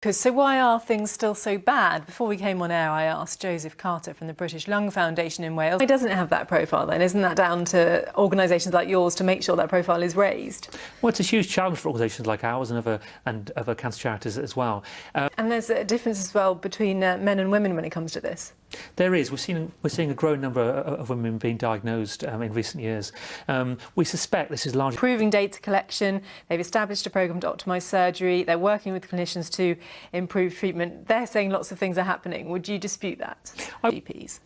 So why are things still so bad? Before we came on air, I asked Joseph Carter from the British Lung Foundation in Wales. Why doesn't it have that profile then? Isn't that down to organisations like yours to make sure that profile is raised? Well, it's a huge challenge for organisations like ours and other cancer charities as well. And there's a difference as well between men and women when it comes to this. There is. We're seeing a growing number of women being diagnosed in recent years. We suspect this is largely improving data collection. They've established a programme to optimise surgery. They're working with clinicians to improve treatment. They're saying lots of things are happening. Would you dispute that? GPs?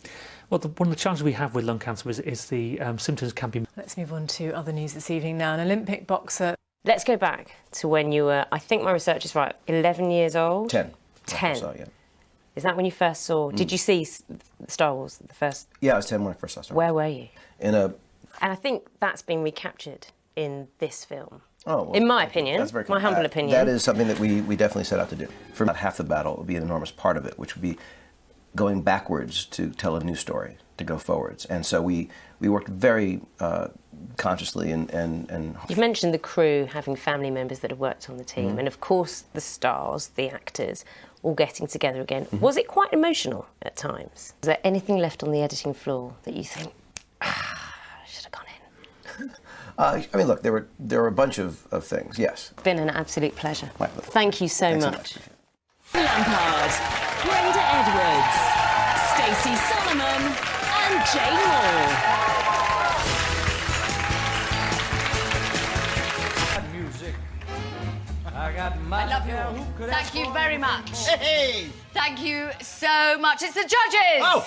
Well, one of the challenges we have with lung cancer is the symptoms can be... Let's move on to other news this evening now. An Olympic boxer... Let's go back to when you were, I think my research is right, 11 years old? 10. 10? So, yeah. Is that when you first saw... Did you see Star Wars, the first... Yeah, I was 10 when I first saw Star Where Wars. were you? And I think that's been recaptured in this film. Oh, well, in my opinion, that's very my humble opinion. That is something that we definitely set out to do. For about half the battle, it would be an enormous part of it, which would be going backwards to tell a new story, to go forwards. And so we worked very consciously and... You've mentioned the crew having family members that have worked on the team, and of course the stars, the actors, all getting together again. Was it quite emotional at times? Is there anything left on the editing floor that you think, I should have gone in? I mean, look, there were a bunch of things, yes. It's been an absolute pleasure. My pleasure. Thank you so much. Lampard, Brenda Edwards, Stacey Solomon and Jane Moore. I love you all. Thank you very much. Hey! Thank you so much. It's the judges! Oh!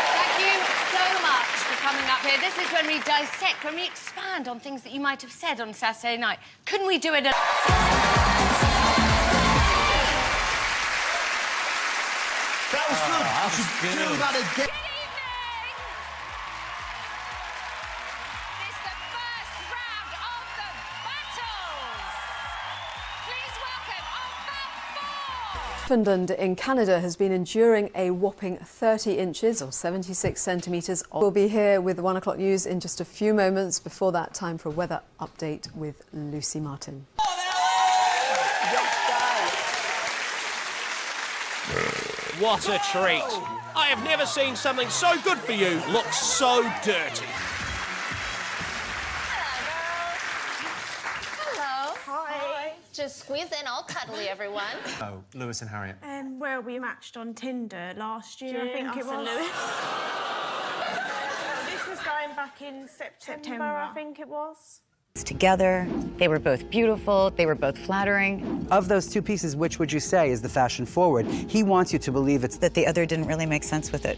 Thank you so much for coming up here. This is when we dissect, when we expand on things that you might have said on Saturday night. Couldn't we do it at... That was good. You should do that again. It's the first round of the battles. Please welcome on band 4. Newfoundland in Canada has been enduring a whopping 30 inches or 76 centimetres. We'll be here with the 1 o'clock news in just a few moments. Before that, time for a weather update with Lucy Martin. What a treat. I have never seen something so good for you look so dirty. Hello. Hi. Just squeeze in all cuddly, everyone. Oh, Lewis and Harriet. Well, we matched on Tinder last year, I think it was. Lewis. This was going back in September, I think it was. Together, they were both beautiful, they were both flattering. Of those two pieces, which would you say is the fashion forward? He wants you to believe it's that the other didn't really make sense with it.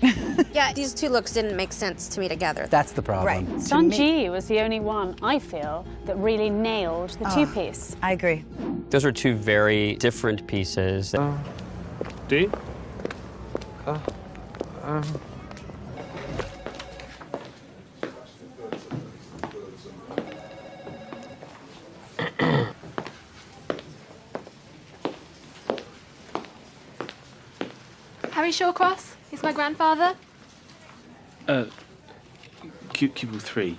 Yeah, these two looks didn't make sense to me together. That's the problem. Right. Sunji was the only one, I feel, that really nailed the two-piece. I agree. Those are two very different pieces. Do you? Harry Shawcross, he's my grandfather. Cubicle 3.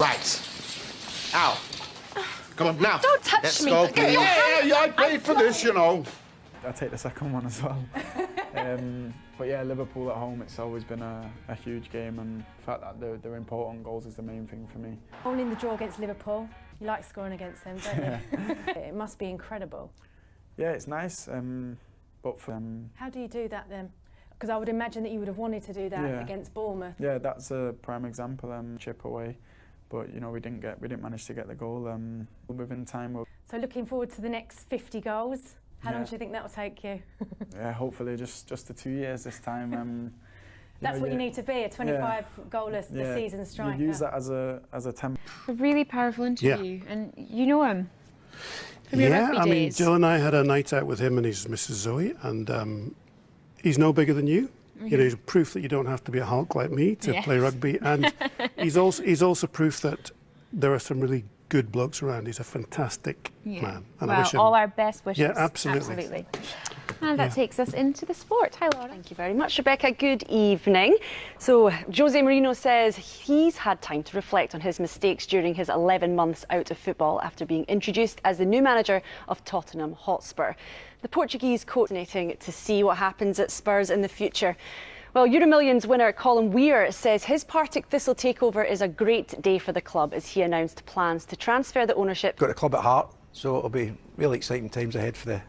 Right. Out. Come on, now. Don't touch Let's me. go, Get please. your hand- Yeah, I paid for this, you know. I take the second one as well. But yeah, Liverpool at home, it's always been a huge game, and the fact that they're important goals is the main thing for me. Only in the draw against Liverpool. You like scoring against them, don't you? It must be incredible. Yeah, it's nice, but for... How do you do that then? Because I would imagine that you would have wanted to do that against Bournemouth. Yeah, that's a prime example, chip away. But, you know, we didn't manage to get the goal within time. So looking forward to the next 50 goals. How long do you think that will take you? Yeah, hopefully just the 2 years this time. That's what you need to be, a 25 goalless a season striker. You use that as a temp. A really powerful interview, and you know him. Yeah, I mean, Jill and I had a night out with him and his Mrs. Zoe, and he's no bigger than you. You know, he's proof that you don't have to be a Hulk like me to play rugby, and he's also proof that there are some really good blokes around. He's a fantastic man, and I wish him all our best wishes. Yeah, absolutely. And that takes us into the sport. Hi, Laura. Thank you very much, Rebecca. Good evening. So, Jose Mourinho says he's had time to reflect on his mistakes during his 11 months out of football after being introduced as the new manager of Tottenham Hotspur. The Portuguese coordinating to see what happens at Spurs in the future. Well, EuroMillions winner Colin Weir says his Partick Thistle takeover is a great day for the club as he announced plans to transfer the ownership. Got a club at heart, so it'll be really exciting times ahead for the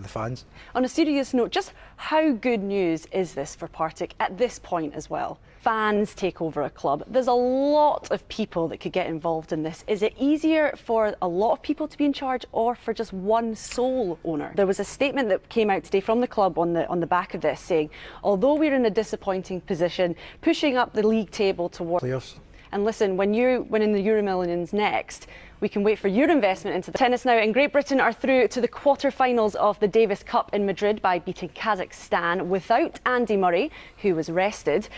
fans. On a serious note, just how good news is this for Partick at this point as well? Fans take over a club. There's a lot of people that could get involved in this. Is it easier for a lot of people to be in charge or for just one sole owner? There was a statement that came out today from the club on the back of this saying, although we're in a disappointing position, pushing up the league table towards playoffs. And listen, when in the EuroMillions next, we can wait for your investment into the tennis now. And Great Britain are through to the quarter-finals of the Davis Cup in Madrid by beating Kazakhstan without Andy Murray, who was rested.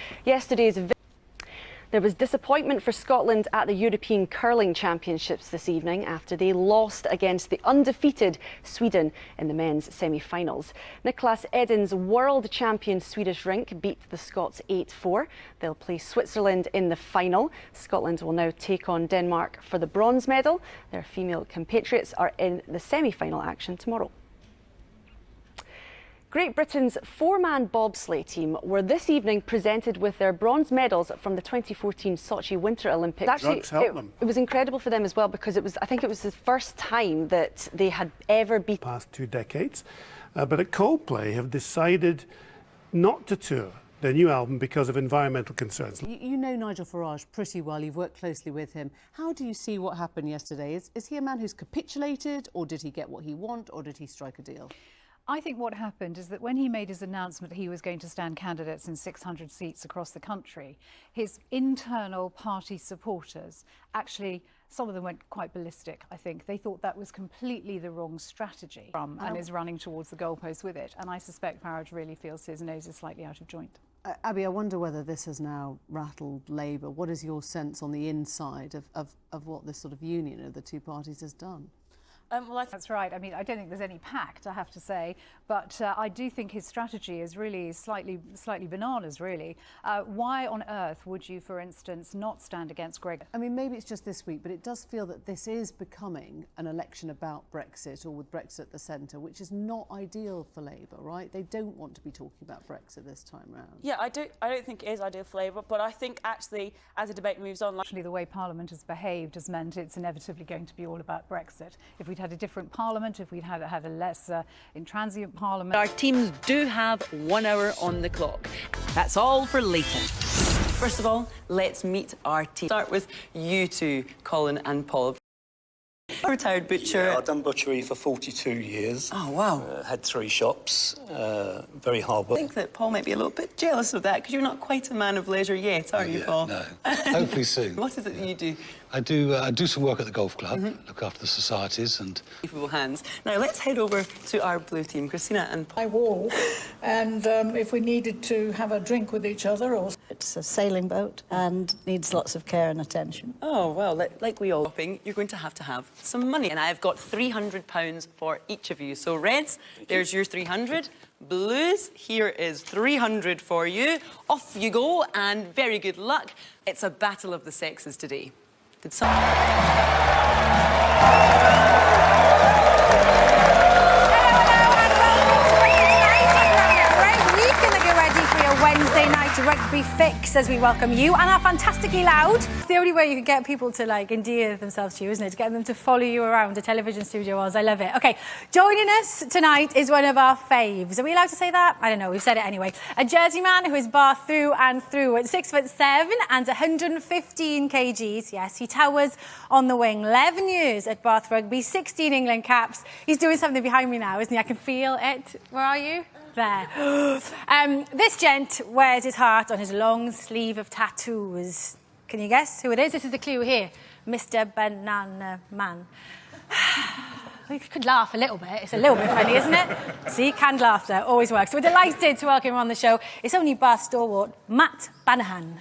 There was disappointment for Scotland at the European Curling Championships this evening after they lost against the undefeated Sweden in the men's semi-finals. Niklas Edin's world champion Swedish rink beat the Scots 8-4. They'll play Switzerland in the final. Scotland will now take on Denmark for the bronze medal. Their female compatriots are in the semi-final action tomorrow. Great Britain's four-man bobsleigh team were this evening presented with their bronze medals from the 2014 Sochi Winter Olympics. Actually, it was incredible for them as well because I think it was the first time that they had ever beaten. Past 2 decades, but at Coldplay have decided not to tour their new album because of environmental concerns. You know Nigel Farage pretty well, you've worked closely with him. How do you see what happened yesterday? Is he a man who's capitulated, or did he get what he wanted, or did he strike a deal? I think what happened is that when he made his announcement that he was going to stand candidates in 600 seats across the country, his internal party supporters actually, some of them went quite ballistic, I think. They thought that was completely the wrong strategy and is running towards the goalpost with it. And I suspect Farage really feels his nose is slightly out of joint. Abby, I wonder whether this has now rattled Labour. What is your sense on the inside of what this sort of union of the two parties has done? Well, that's right. I mean, I don't think there's any pact, I have to say, but I do think his strategy is really slightly bananas, really. Why on earth would you, for instance, not stand against Greg? I mean, maybe it's just this week, but it does feel that this is becoming an election about Brexit, or with Brexit at the centre, which is not ideal for Labour, right? They don't want to be talking about Brexit this time round. Yeah, I don't think it is ideal for Labour, but I think actually, as the debate moves on... Actually, the way Parliament has behaved has meant it's inevitably going to be all about Brexit. If we'd had a different Parliament, if we'd had a less intransient Parliament... Our teams do have 1 hour on the clock. That's all for later. First of all, let's meet our team. Start with you two, Colin and Paul. A retired butcher. Yeah, I've done butchery for 42 years. Oh, wow. Had 3 shops, very hard work. I think that Paul might be a little bit jealous of that because you're not quite a man of leisure yet, are you, Paul? No, hopefully soon. What is it that you do? I do some work at the golf club, look after the societies and... Capable hands. Now, let's head over to our blue team, Christina and Paul. By wall, and if we needed to have a drink with each other or... It's a sailing boat and needs lots of care and attention. Oh, well, like we all shopping, you're going to have some money. And I've got £300 for each of you. So, Reds, there's your 300. Blues, here is 300 for you. Off you go, and very good luck. It's a battle of the sexes today. Did someone... Wednesday night rugby fix as we welcome you and are fantastically loud. It's the only way you can get people to endear themselves to you, isn't it? To get them to follow you around a television studio whilst I love it. Okay, joining us tonight is one of our faves. Are we allowed to say that? I don't know, we've said it anyway. A Jersey man who is bar through and through at 6'7" and 115 kgs. Yes, he towers on the wing. 11 years at Bath Rugby, 16 England caps. He's doing something behind me now, isn't he? I can feel it. Where are you? There. This gent wears his heart on his long sleeve of tattoos. Can you guess who it is? This is the clue here. Mr. Banana Man. You could laugh a little bit. It's a little bit funny, isn't it? See, canned laughter always works. We're delighted to welcome him on the show. It's only Bath stalwart, Matt Banahan.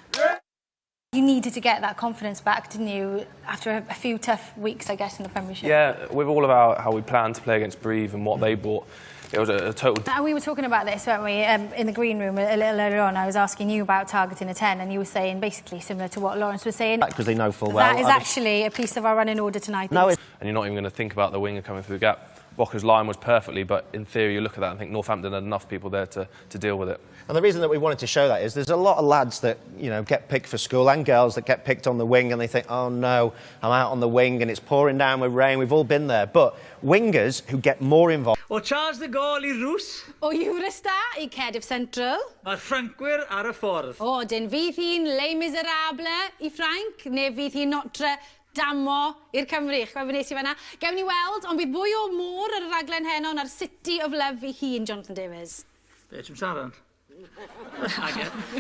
You needed to get that confidence back, didn't you, after a few tough weeks, I guess, in the Premiership? Yeah, with all of how we planned to play against Breathe and what they brought, it was a total... And we were talking about this, weren't we, in the green room a little earlier on. I was asking you about targeting a 10, and you were saying basically similar to what Lawrence was saying. Because they know full well. That is actually a piece of our running order tonight. No, And you're not even going to think about the winger coming through the gap. Walker's line was perfectly, but in theory you look at that and think Northampton had enough people there to deal with it. And the reason that we wanted to show that is there's a lot of lads that, you know, get picked for school and girls that get picked on the wing and they think, oh no, I'm out on the wing and it's pouring down with rain. We've all been there. But wingers who get more involved... O Charles de Gaulle I Rws. O Eurostar I Cardiff Central. Mae'r Ffrancwyr ar y ffordd. O, dyn fydd hi'n Le Miserable I Ffranc, neu fydd hi'n Notre Damo i'r Cymru. Chwa fy nes I fanna. Gewn ni weld, ond bydd mwy o môr ar y raglen heno na'r City of Love I hun, Jonathan Davies. Be, ti'n siarad?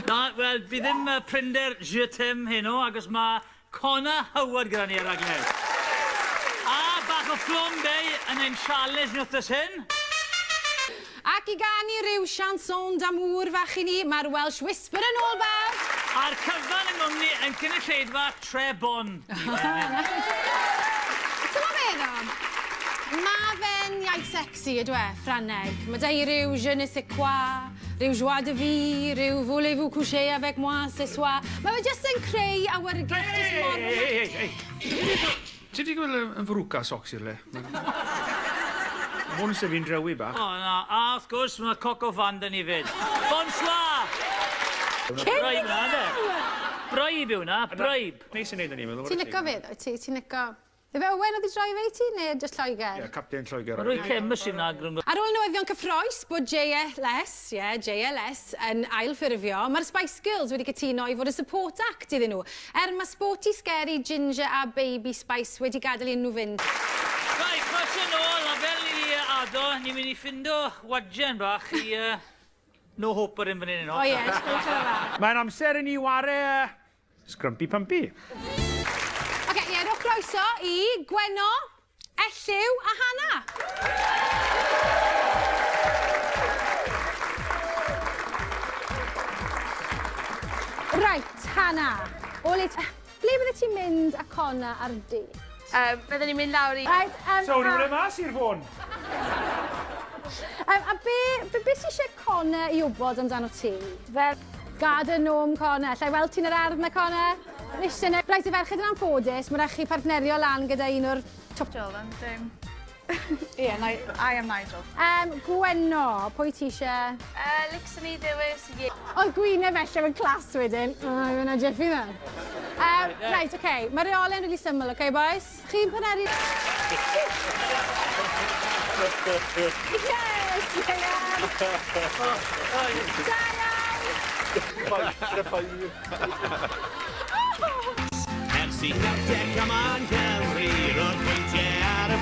Na, wel, bydd ddim prinder je t'aime heno, agos mae Connor Howard gyda ni ar raglen. A bach o Flombe yn ein challenge ni wrthys hyn. Ac I ganu rhyw chanson d'amour fach I ni, mae'r Welsh Whisper yn ôl bawb. A'r cyfan yng Nghymru yn cynulleidfa Trebon. Ti'n meddwl? Mae fe'n iaith sexy ydw e, Ffrangeg. Mae da I ryw je ne sais quoi, ryw joie de vie, ryw voulez-vous coucher avec moi ce soir. Mae fe jyst yn creu awyrgell jyst mor... Ei. Ti wedi gweld yn frwca socs i'r le? Hwn sy'n fi'n drewi bach. O, na, a wrth gwrs mae Coco Van dyn ni fyd. Bonsoir! Braib na, de? Braib yw na, braib. Neis yn neud yn ni, meddwl. Ti'n licio fe, ti'n licio... Fe Owen oedd I droi fe I ti, neu jyst Lloegr? Ie, Captain Lloegr. Mae rwy'n cemus i'n agrwn. Ar ôl newyddion cyffroes bod JLS yn ailffurfio, mae'r Spice Girls wedi cytuno I fod y support act iddyn nhw. Mae Sporty, Scary, Ginger a Baby Spice wedi gadael I nhw fynd. Right, mas yn ôl, a fel I ado, ni'n mynd I ffindo wadjen bach I no hope ar un fan hyn. O ie, sgwrs ar y fa. Mae'n amser I ni ware Scrumpy Pumpy. Oce, ie, rwch groeso I Gweno, Elliw a Hannah. Right, Hannah. Ble bydde ti'n mynd â Connor ar date? Byddwn ni'n mynd lawr I... So, ni'n mynd mas i'r ffôn. A be sy'n eisiau Connor I wybod amdano ti? Fel garden gnome Connor. Llai weld ti'n yr ardd na Connor? Rhaid y ferched yn anffodus, mae'n rhaid chi partnerio lan gyda un o'r top... Nigel, dim. Ie, I am Nigel. Gweno, pwy ti eisiau? Lixon I ddewis I... Oedd gwyneb eisiau yn clas wedyn. O, yna Jeffy dda. Right, oce. Mae reolen really syml, oce, boys? Chi'n partneri... Yes, Fancy, come on, come, read,